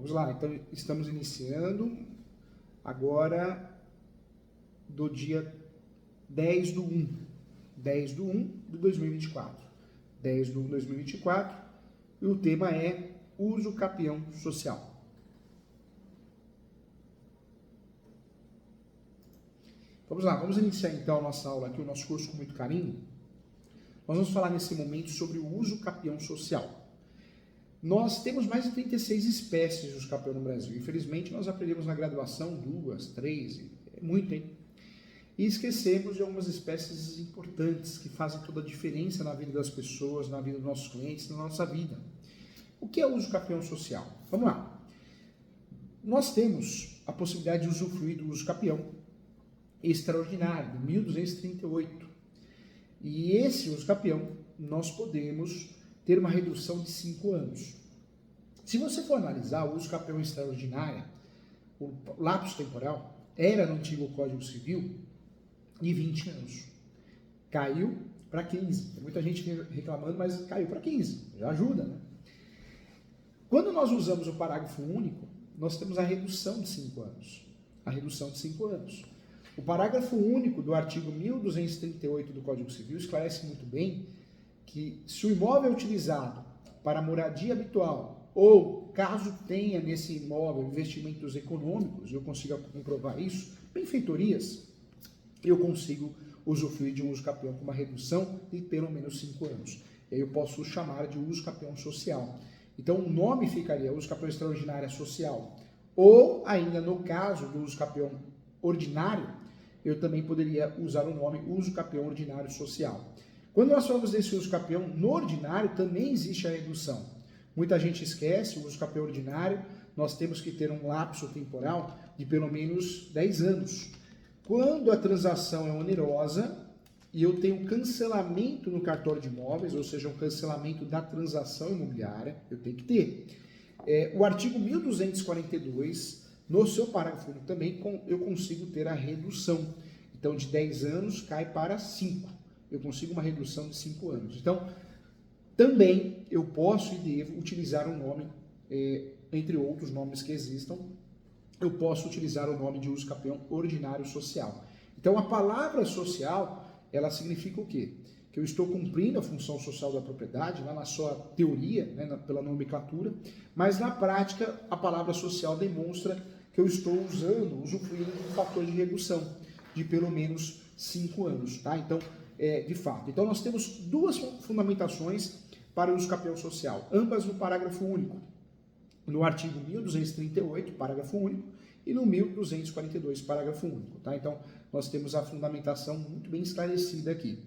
Vamos lá, então estamos iniciando agora do dia 10 do 1, 10 do 1 de 2024. 10 do 1 de 2024 e o tema é uso capião social. Vamos lá, vamos iniciar então a nossa aula aqui, o nosso curso com muito carinho. Nós vamos falar nesse momento sobre o uso capião social. Nós temos mais de 36 espécies de uso capião no Brasil. Infelizmente, nós aprendemos na graduação 2, 3, é muito, hein? E esquecemos de algumas espécies importantes que fazem toda a diferença na vida das pessoas, na vida dos nossos clientes, na nossa vida. O que é o uso capião social? Vamos lá. Nós temos a possibilidade de usufruir do uso capião extraordinário, de 1238. E esse uso capião, nós podemos ter uma redução de 5 anos. Se você for analisar o uso capião extraordinário, o lapso temporal era no antigo Código Civil de 20 anos. Caiu para 15. Tem muita gente reclamando, mas caiu para 15. Já ajuda, né? Quando nós usamos o parágrafo único, nós temos a redução de 5 anos. A redução de 5 anos. O parágrafo único do artigo 1238 do Código Civil esclarece muito bem que se o imóvel é utilizado para moradia habitual ou caso tenha nesse imóvel investimentos econômicos, eu consigo comprovar isso, benfeitorias, eu consigo usufruir de um uso capião com uma redução de pelo menos 5 anos. E aí eu posso chamar de uso capião social. Então o nome ficaria uso capião extraordinária social. Ou ainda no caso do uso capião ordinário, eu também poderia usar o nome uso capião ordinário social. Quando nós falamos desse uso capião no ordinário, também existe a redução. Muita gente esquece o uso capião ordinário, nós temos que ter um lapso temporal de pelo menos 10 anos. Quando a transação é onerosa e eu tenho cancelamento no cartório de imóveis, ou seja, um cancelamento da transação imobiliária, eu tenho que ter. O artigo 1242, no seu parágrafo único também, eu consigo ter a redução. Então, de 10 anos cai para 5. Eu consigo uma redução de 5 anos. Então, também eu posso e devo utilizar um nome, entre outros nomes que existam, eu posso utilizar o nome de uso capião ordinário social. Então, a palavra social, ela significa o quê? Que eu estou cumprindo a função social da propriedade, lá na sua teoria, né, pela nomenclatura, mas na prática, a palavra social demonstra que eu estou usufruindo de um fator de redução de pelo menos 5 anos, tá? Então, de fato. Então, nós temos duas fundamentações para o uso capião social, ambas no parágrafo único, no artigo 1238, parágrafo único, e no 1242, parágrafo único. Tá? Então, nós temos a fundamentação muito bem esclarecida aqui.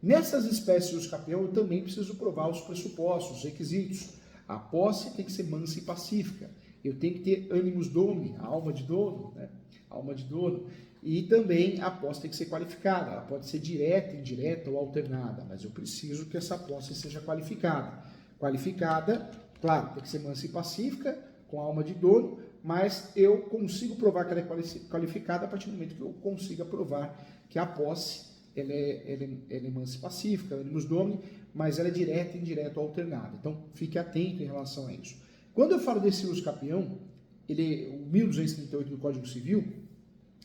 Nessas espécies de uso capião, eu também preciso provar os pressupostos, os requisitos. A posse tem que ser mansa e pacífica. Eu tenho que ter animus domini, a alma de dono, né? Alma de dono. E também a posse tem que ser qualificada. Ela pode ser direta, indireta ou alternada, mas eu preciso que essa posse seja qualificada. Qualificada, claro, tem que ser mansa e pacífica, com a alma de dono, mas eu consigo provar que ela é qualificada a partir do momento que eu consiga provar que a posse ela é mansa e pacífica, animus domini, mas ela é direta, indireta ou alternada. Então, fique atento em relação a isso. Quando eu falo desse uso capião, o 1238 do Código Civil,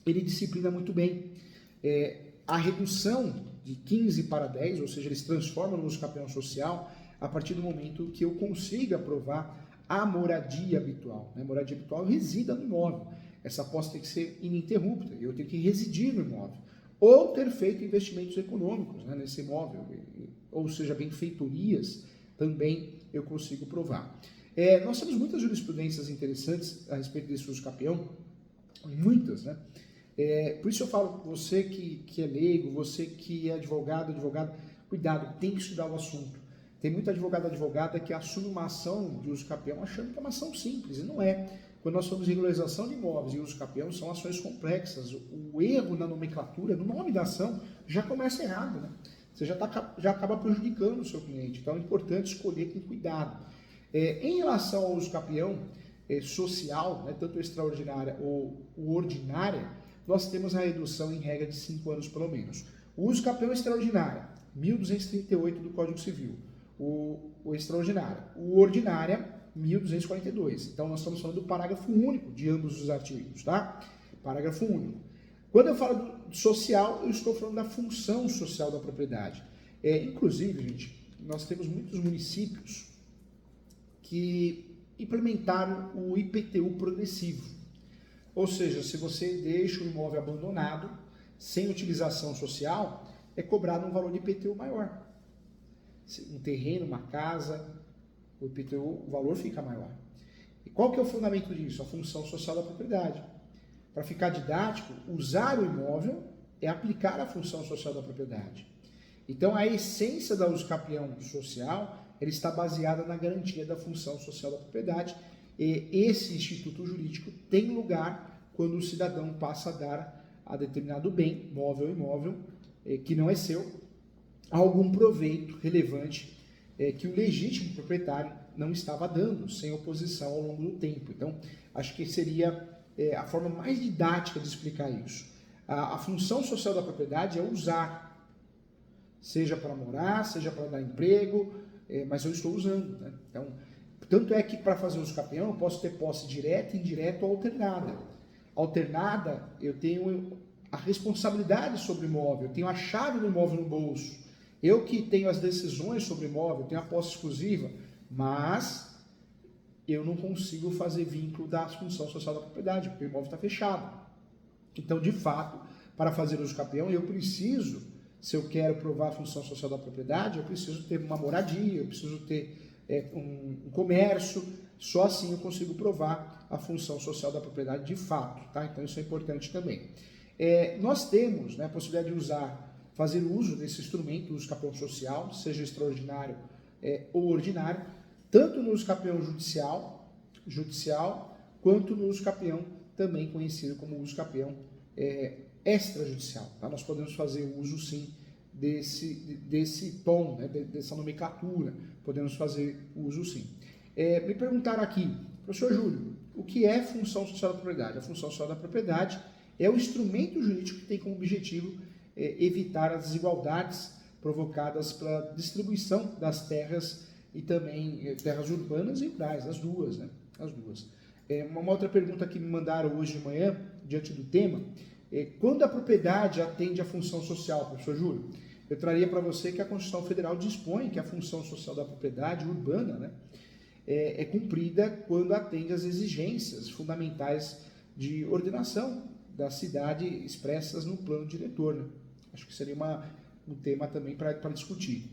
ele disciplina muito bem a redução de 15 para 10, ou seja, ele se transforma no uso capião social a partir do momento que eu consiga provar a moradia habitual. Né? Moradia habitual resida no imóvel. Essa posse tem que ser ininterrupta, eu tenho que residir no imóvel. Ou ter feito investimentos econômicos, né, nesse imóvel, ou seja, benfeitorias, também eu consigo provar. Nós temos muitas jurisprudências interessantes a respeito desse uso capião, muitas, né? Por isso eu falo, você que é leigo, você que é advogado, cuidado, tem que estudar o assunto. Tem muito advogada que assume uma ação de uso capião achando que é uma ação simples, e não é. Quando nós falamos de regularização de imóveis e uso capião, são ações complexas. O erro na nomenclatura, no nome da ação, já começa errado, né? Você já acaba prejudicando o seu cliente. Então é importante escolher com cuidado. Em relação ao uso capião social, né, tanto extraordinária ou ordinária, nós temos a redução em regra de 5 anos pelo menos. O uso capião extraordinária, 1238 do Código Civil. O extraordinária. O ordinária, 1242. Então, nós estamos falando do parágrafo único de ambos os artigos, tá? Parágrafo único. Quando eu falo do social, eu estou falando da função social da propriedade. Inclusive, gente, nós temos muitos municípios que implementaram o IPTU progressivo. Ou seja, se você deixa o imóvel abandonado, sem utilização social, é cobrado um valor de IPTU maior. Um terreno, uma casa, o IPTU, o valor fica maior. E qual que é o fundamento disso? A função social da propriedade. Para ficar didático, usar o imóvel é aplicar a função social da propriedade. Então, a essência da usucapião social, ela está baseada na garantia da função social da propriedade. E esse instituto jurídico tem lugar quando o cidadão passa a dar a determinado bem, móvel ou imóvel, que não é seu, algum proveito relevante que o legítimo proprietário não estava dando, sem oposição ao longo do tempo. Então, acho que seria a forma mais didática de explicar isso. A função social da propriedade é usar, seja para morar, seja para dar emprego, mas eu estou usando, né? Então, tanto é que para fazer usucapião eu posso ter posse direta, indireta ou alternada. Alternada, eu tenho a responsabilidade sobre o imóvel, eu tenho a chave do imóvel no bolso, eu que tenho as decisões sobre o imóvel, tenho a posse exclusiva, mas eu não consigo fazer vínculo da função social da propriedade, porque o imóvel está fechado. Então, de fato, para fazer usucapião, eu preciso, se eu quero provar a função social da propriedade, eu preciso ter uma moradia, eu preciso ter um comércio, só assim eu consigo provar a função social da propriedade de fato, tá? Então isso é importante também. Nós temos, né, a possibilidade de fazer uso desse instrumento, o usucapião social, seja extraordinário ou ordinário, tanto no usucapião judicial, quanto no usucapião também conhecido como usucapião extrajudicial, tá? Nós podemos fazer uso sim desse tom, né, dessa nomenclatura, podemos fazer uso sim. Me perguntaram aqui, professor Júlio, o que é função social da propriedade? A função social da propriedade é o instrumento jurídico que tem como objetivo evitar as desigualdades provocadas pela distribuição das terras e também terras urbanas e rurais, as duas, né? As duas. Uma outra pergunta que me mandaram hoje de manhã, diante do tema, quando a propriedade atende à função social, professor Júlio? Eu traria para você que a Constituição Federal dispõe que a função social da propriedade urbana, né, é cumprida quando atende às exigências fundamentais de ordenação da cidade expressas no plano diretor, né? Acho que seria um tema também para discutir.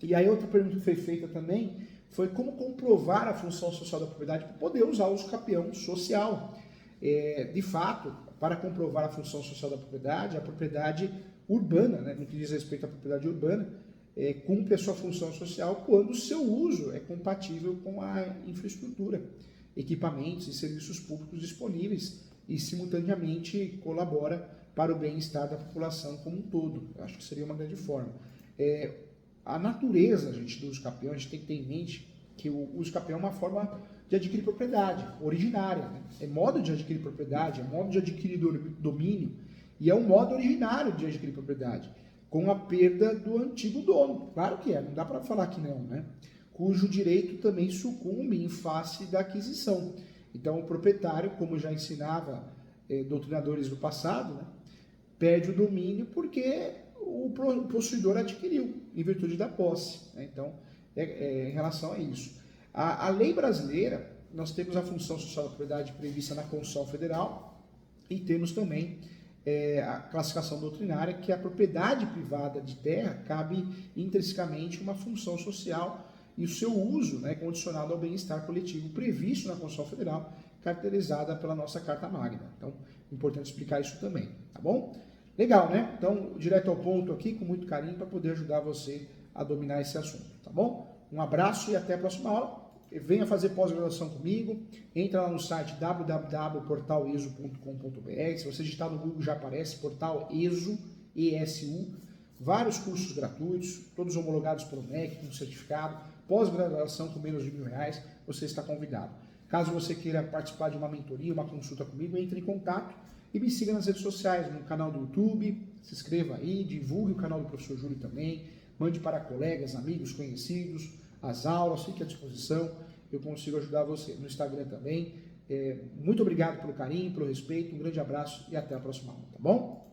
E aí outra pergunta que foi feita também foi como comprovar a função social da propriedade para poder usar o usucapião social. De fato, para comprovar a função social da propriedade, a propriedade urbana, né, no que diz respeito à propriedade urbana, cumpre a sua função social quando o seu uso é compatível com a infraestrutura, equipamentos e serviços públicos disponíveis e simultaneamente colabora para o bem-estar da população como um todo. Eu acho que seria uma grande forma. A natureza, gente, do usucapião, a gente tem que ter em mente que o usucapião é uma forma de adquirir propriedade, originária, né? É modo de adquirir propriedade, é modo de adquirir domínio e é um modo originário de adquirir propriedade, com a perda do antigo dono. Claro que não dá para falar que não, né? Cujo direito também sucumbe em face da aquisição. Então, o proprietário, como já ensinava doutrinadores do passado, né, perde o domínio porque o possuidor adquiriu, em virtude da posse, né? Então, em relação a isso. A lei brasileira, nós temos a função social da propriedade prevista na Constituição Federal e temos também a classificação doutrinária que a propriedade privada de terra cabe intrinsecamente uma função social e o seu uso, né, condicionado ao bem-estar coletivo previsto na Constituição Federal, caracterizada pela nossa Carta Magna. Então, é importante explicar isso também, tá bom? Legal, né? Então, direto ao ponto aqui, com muito carinho, para poder ajudar você a dominar esse assunto, tá bom? Um abraço e até a próxima aula. Venha fazer pós-graduação comigo, entra lá no site www.portaleso.com.br. Se você digitar no Google já aparece, Portal ESU, ESU, vários cursos gratuitos, todos homologados pelo MEC, com certificado, pós-graduação com menos de R$1.000, você está convidado. Caso você queira participar de uma mentoria, uma consulta comigo, entre em contato e me siga nas redes sociais, no canal do YouTube, se inscreva aí, divulgue o canal do professor Júlio também, mande para colegas, amigos, conhecidos, as aulas, fique à disposição. eu consigo ajudar você. No Instagram também. Muito obrigado pelo carinho, pelo respeito, um grande abraço e até a próxima aula, tá bom?